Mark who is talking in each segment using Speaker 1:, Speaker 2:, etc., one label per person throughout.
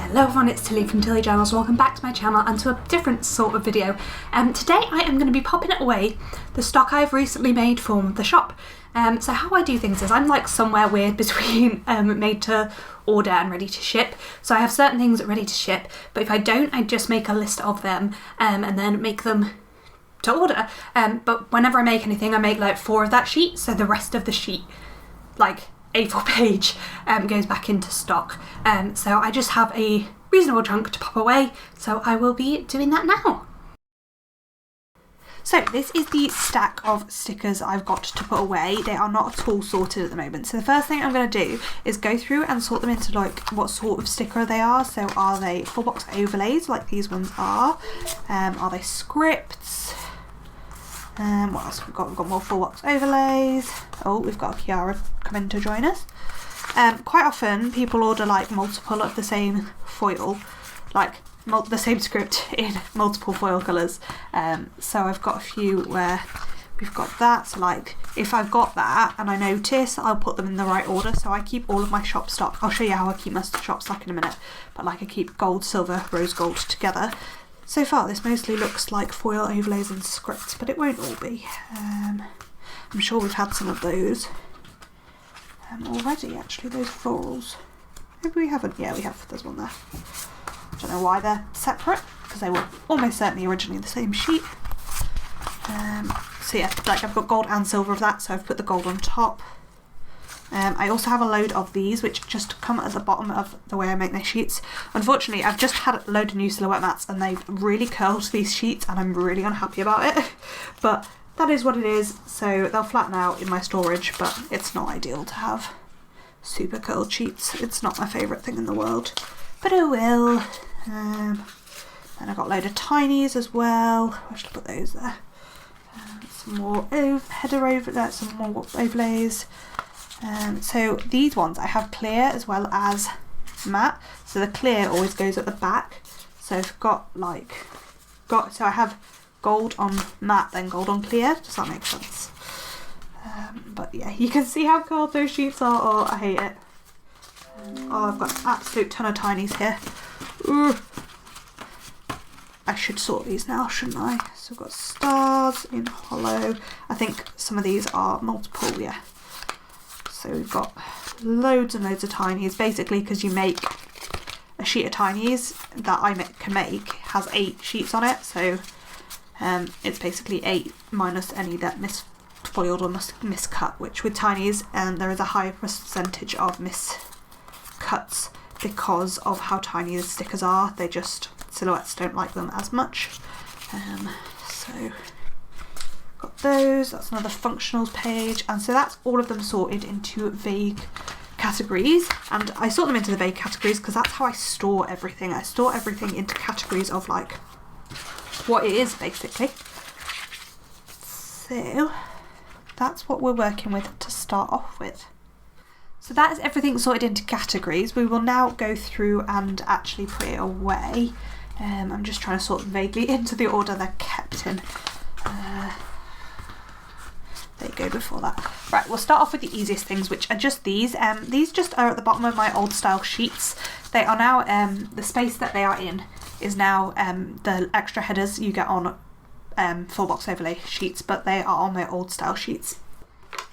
Speaker 1: Hello everyone, it's Tilly from Tilly Journals. Welcome back to my channel and to a different sort of video. Today I am going to be popping away the stock I've recently made from the shop. So how I do things is I'm like somewhere weird between made to order and ready to ship. So I have certain things ready to ship, but if I don't, I just make a list of them and then make them to order. But whenever I make anything, I make like 4 of that sheet, so the rest of the sheet, like A4 page, goes back into stock. So I just have a reasonable chunk to pop away, so I will be doing that now. So this is the stack of stickers I've got to put away. They are not at all sorted at the moment. So the first thing I'm going to do is go through and sort them into like what sort of sticker they are. So are they full box overlays like these ones are? Are they scripts? What else have we got? We've got more full box overlays. Oh, we've got Kiara coming to join us. Quite often people order like multiple of the same foil, like the same script in multiple foil colours. So I've got a few where we've got that. So like if I've got that and I notice, I'll put them in the right order. So I keep all of my shop stock. I'll show you how I keep my shop stock in a minute. But like I keep gold, silver, rose gold together. So far this mostly looks like foil overlays and scripts, but it won't all be. I'm sure we've had some of those already, actually, those florals. Maybe we haven't. Yeah, we have. There's one there. I don't know why they're separate, because they were almost certainly originally the same sheet. So yeah, like I've got gold and silver of that, so I've put the gold on top. I also have a load of these which just come at the bottom of the way I make my sheets. Unfortunately, I've just had a load of new silhouette mats and they've really curled these sheets and I'm really unhappy about it. But that is what it is, so they'll flatten out in my storage, but it's not ideal to have super curled sheets. It's not my favourite thing in the world, but oh well. Then I've got a load of tinies as well. I should put those there. Some more header over there, some more overlays. So these ones I have clear as well as matte. So the clear always goes at the back. So I've got so I have gold on matte, then gold on clear. Does that make sense? But yeah, you can see how curled those sheets are. Oh, I hate it. Oh, I've got an absolute ton of tinies here. Ooh. I should sort these now, shouldn't I? So I've got stars in hollow. I think some of these are multiple, yeah. So we've got loads and loads of tinies, basically because you make a sheet of tinies that I can make has 8 sheets on it, so it's basically 8 minus any that misfoiled or miscut, which with tinies there is a higher percentage of miscuts because of how tiny the stickers are. They just, silhouettes don't like them as much. So got those, that's another functionals page, and so that's all of them sorted into vague categories, and I sort them into the vague categories because that's how I store everything. I store everything into categories of like what it is basically. So that's what we're working with to start off with. So that is everything sorted into categories. We will now go through and actually put it away. I'm just trying to sort them vaguely into the order they're kept in. There you go, before that. Right, we'll start off with the easiest things, which are just these. These just are at the bottom of my old style sheets. They are now, the space that they are in is now the extra headers you get on full box overlay sheets, but they are on my old style sheets.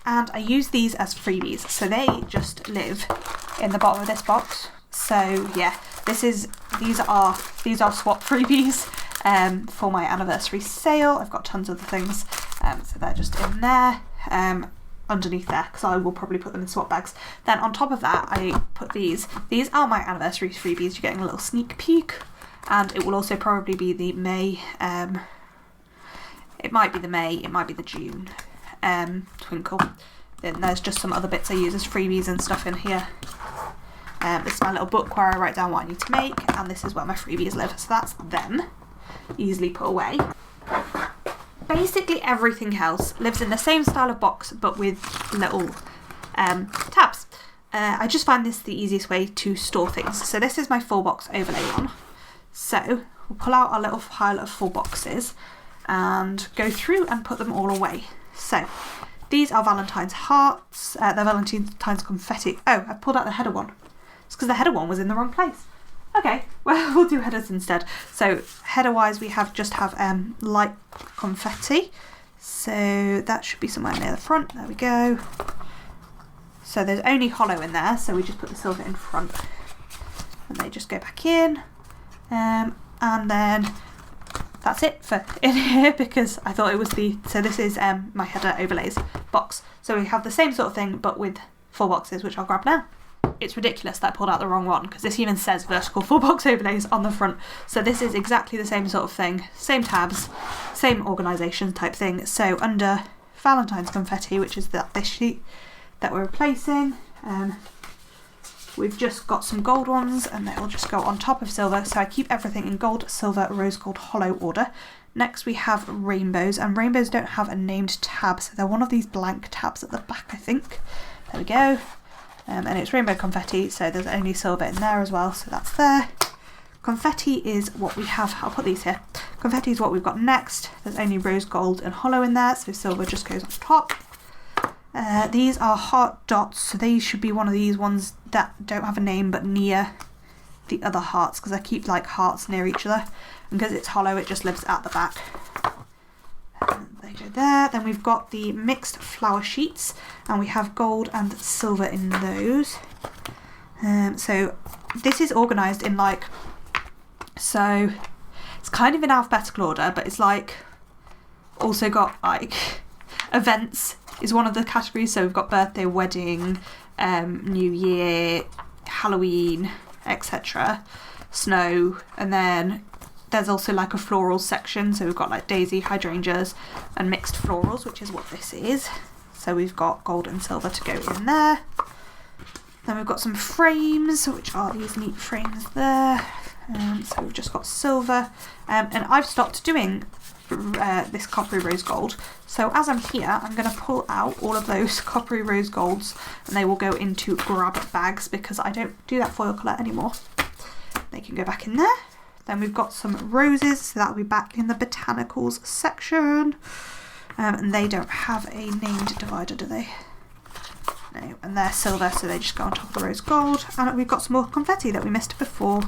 Speaker 1: And I use these as freebies, so they just live in the bottom of this box. So yeah, these are swap freebies for my anniversary sale. I've got tons of the things, so they're just in there, underneath there, because I will probably put them in swap bags. Then on top of that, I put these. These are my anniversary freebies. You're getting a little sneak peek, and it will also probably be the May. It might be the May, it might be the June twinkle. Then there's just some other bits I use as freebies and stuff in here. This is my little book where I write down what I need to make, and this is where my freebies live. So that's them, easily put away. Basically everything else lives in the same style of box but with little tabs. I just find this the easiest way to store things. So this is my full box overlay one. So we'll pull out our little pile of full boxes and go through and put them all away. So these are Valentine's hearts, they're Valentine's confetti. Oh, I pulled out the header one. It's because the header one was in the wrong place. Okay, well, we'll do headers instead. So header-wise, we just have light confetti. So that should be somewhere near the front. There we go. So there's only hollow in there, so we just put the silver in front. And they just go back in. And then that's it for in here, because I thought it was so this is my header overlays box. So we have the same sort of thing, but with 4 boxes, which I'll grab now. It's ridiculous that I pulled out the wrong one, because this even says vertical 4 box overlays on the front. So this is exactly the same sort of thing, same tabs, same organisation type thing. So under Valentine's confetti, which is this sheet that we're replacing, we've just got some gold ones, and they'll just go on top of silver. So I keep everything in gold, silver, rose gold, hollow order. Next we have rainbows, and rainbows don't have a named tab, so they're one of these blank tabs at the back, I think. There we go. And it's rainbow confetti, so there's only silver in there as well, so that's there. Confetti is what we have. I'll put these here. Confetti is what we've got next. There's only rose gold and hollow in there, so silver just goes on top. These are heart dots, so these should be one of these ones that don't have a name but near the other hearts, because I keep like hearts near each other, and because it's hollow it just lives at the back. They go there. Then we've got the mixed flower sheets, and we have gold and silver in those. So this is organised in like, so it's kind of in alphabetical order, but it's like also got like events is one of the categories. So we've got birthday, wedding, New Year, Halloween, etc., snow, and then there's also like a floral section. So we've got like daisy, hydrangeas, and mixed florals, which is what this is. So we've got gold and silver to go in there. Then we've got some frames, which are these neat frames there. So we've just got silver, and I've stopped doing this coppery rose gold. So as I'm here, I'm going to pull out all of those coppery rose golds, and they will go into grab bags, because I don't do that foil colour anymore. They can go back in there. Then we've got some roses, so that'll be back in the botanicals section. And they don't have a named divider, do they? No, and they're silver, so they just go on top of the rose gold. And we've got some more confetti that we missed before,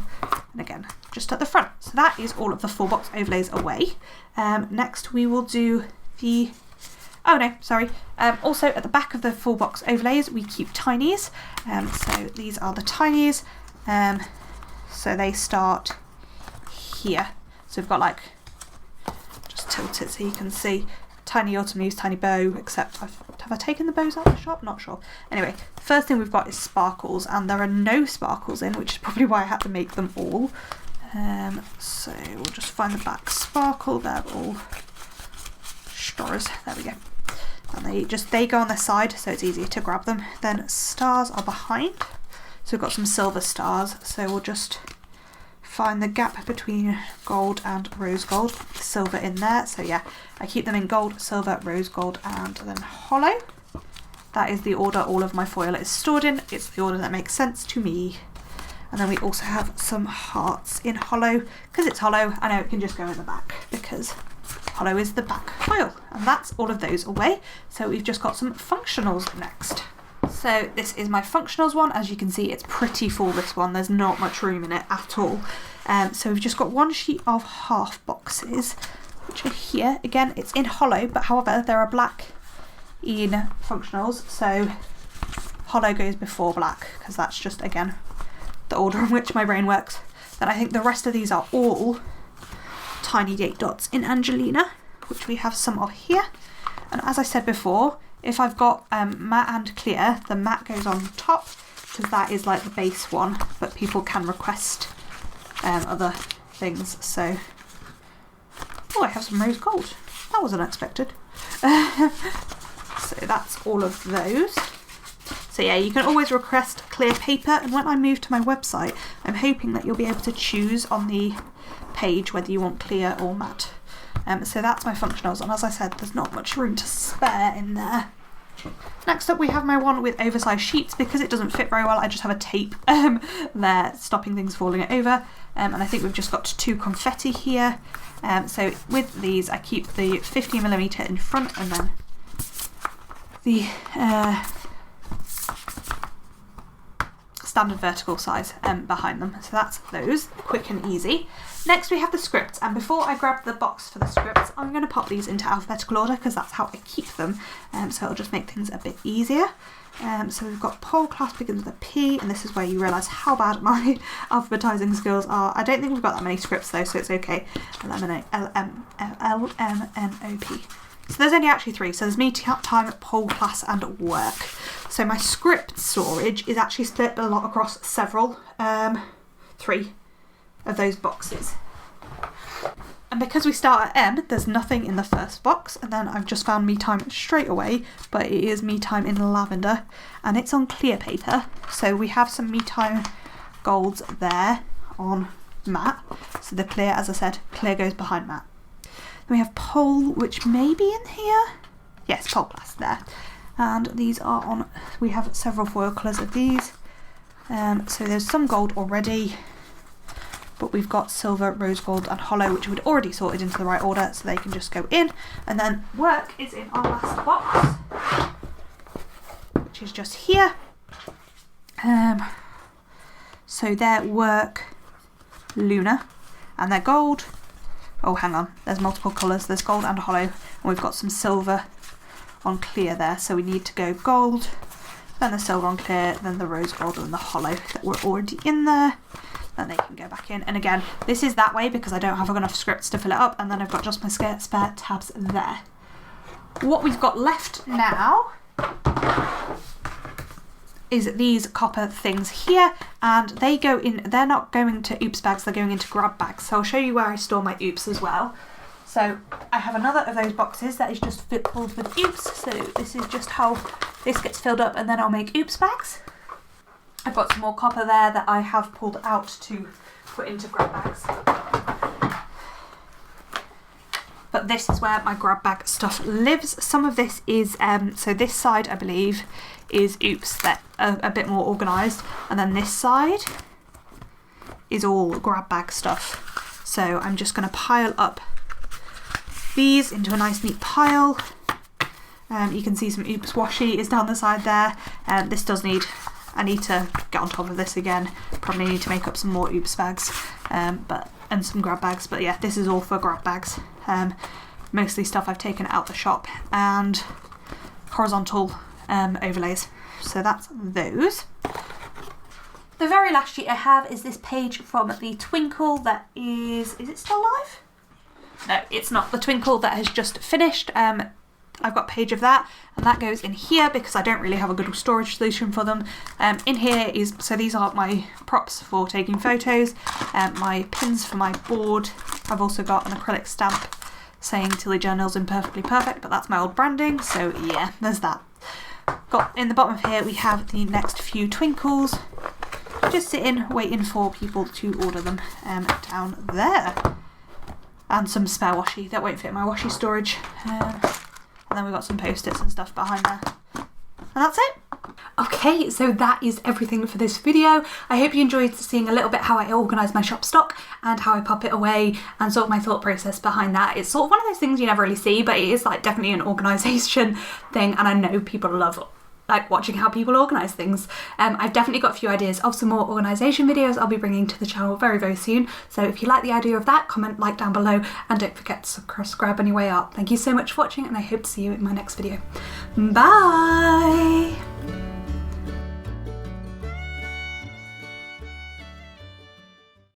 Speaker 1: and again, just at the front. So that is all of the 4 box overlays away. Next we will do the, oh no, sorry. Also at the back of the 4 box overlays, we keep tinies. So these are the tinies. So they start here. So we've got like, just tilt it so you can see, tiny autumn leaves, tiny bow, except have I taken the bows out of the shop? Not sure. Anyway, first thing we've got is sparkles, and there are no sparkles in, which is probably why I had to make them all. So we'll just find the back sparkle. They're all stars. There we go. And they go on their side, so it's easier to grab them. Then stars are behind. So we've got some silver stars. So we'll just find the gap between gold and rose gold, silver in there. So yeah, I keep them in gold, silver, rose gold, and then hollow. That is the order all of my foil is stored in. It's the order that makes sense to me. And then we also have some hearts in hollow, because it's hollow. I know it can just go in the back, because hollow is the back foil. And that's all of those away. So we've just got some functionals next. So this is my functionals one. As you can see, it's pretty full, this one. There's not much room in it at all. So we've just got one sheet of half boxes, which are here. Again, it's in hollow, but however, there are black in functionals. So hollow goes before black, because that's just, again, the order in which my brain works. Then I think the rest of these are all tiny date dots in Angelina, which we have some of here. And as I said before, if I've got matte and clear, the matte goes on top, because that is like the base one, but people can request other things. So, oh, I have some rose gold. That was unexpected. So that's all of those. So yeah, you can always request clear paper, and when I move to my website, I'm hoping that you'll be able to choose on the page whether you want clear or matte. So that's my functionals, and as I said, there's not much room to spare in there. Next up we have my one with oversized sheets. Because it doesn't fit very well, I just have a tape there stopping things falling over, and I think we've just got 2 confetti here. So with these I keep the 50mm in front, and then the standard vertical size behind them. So that's those, quick and easy. Next we have the scripts, and before I grab the box for the scripts, I'm going to pop these into alphabetical order because that's how I keep them, so it'll just make things a bit easier. So we've got pole class begins with a P, and this is where you realise how bad my alphabetising skills are. I don't think we've got that many scripts though, so it's okay. L-M-N-O-P. So there's only actually 3, so there's me, time, pole class and work. So my script storage is actually split a lot across several, 3 of those boxes. And because we start at M, there's nothing in the first box, and then I've just found me time straight away, but it is me time in lavender, and it's on clear paper. So we have some me time golds there on matte. So the clear, as I said, clear goes behind matte. Then we have pole, which may be in here. Yes, pole class there. And these are on, we have several foil colours of these. So there's some gold already, but we've got silver, rose gold and hollow, which we'd already sorted into the right order, so they can just go in. And then work is in our last box, which is just here. So they're work, Luna, and they're gold. Oh, hang on, there's multiple colours, there's gold and hollow, and we've got some silver on clear there, so we need to go gold, then the silver on clear, then the rose gold and the hollow that were already in there. Then they can go back in, and again this is that way because I don't have enough scripts to fill it up, and then I've got just my spare tabs there. What we've got left now is these copper things here, and they go in, they're not going to oops bags, they're going into grab bags, so I'll show you where I store my oops as well. So I have another of those boxes that is just filled with oops, so this is just how this gets filled up, and then I'll make oops bags. I've got some more copper there that I have pulled out to put into grab bags. But this is where my grab bag stuff lives. Some of this is, so this side I believe is oops that are a bit more organised, and then this side is all grab bag stuff. So I'm just going to pile up these into a nice neat pile. You can see some oops washi is down the side there. This does need, I need to get on top of this again. Probably need to make up some more oops bags, and some grab bags. But yeah, this is all for grab bags. Mostly stuff I've taken out the shop, and horizontal overlays. So that's those. The very last sheet I have is this page from the Twinkle that is it still live? No, it's not. The Twinkle that has just finished. I've got a page of that, and that goes in here because I don't really have a good storage solution for them. In here is, so these are my props for taking photos, my pins for my board. I've also got an acrylic stamp saying Tilly Journals Imperfectly Perfect, but that's my old branding, so yeah, there's that. Got in the bottom of here we have the next few Twinkles, just sitting waiting for people to order them down there. And some spare washi that won't fit my washi storage. And then we've got some post-its and stuff behind there. And that's it. Okay, so that is everything for this video. I hope you enjoyed seeing a little bit how I organise my shop stock and how I pop it away and sort of my thought process behind that. It's sort of one of those things you never really see, but it is like definitely an organisation thing, and I know people love like watching how people organise things. I've definitely got a few ideas of some more organisation videos I'll be bringing to the channel very, very soon. So if you like the idea of that, comment, like down below, and don't forget to subscribe on your way up. Thank you so much for watching, and I hope to see you in my next video. Bye!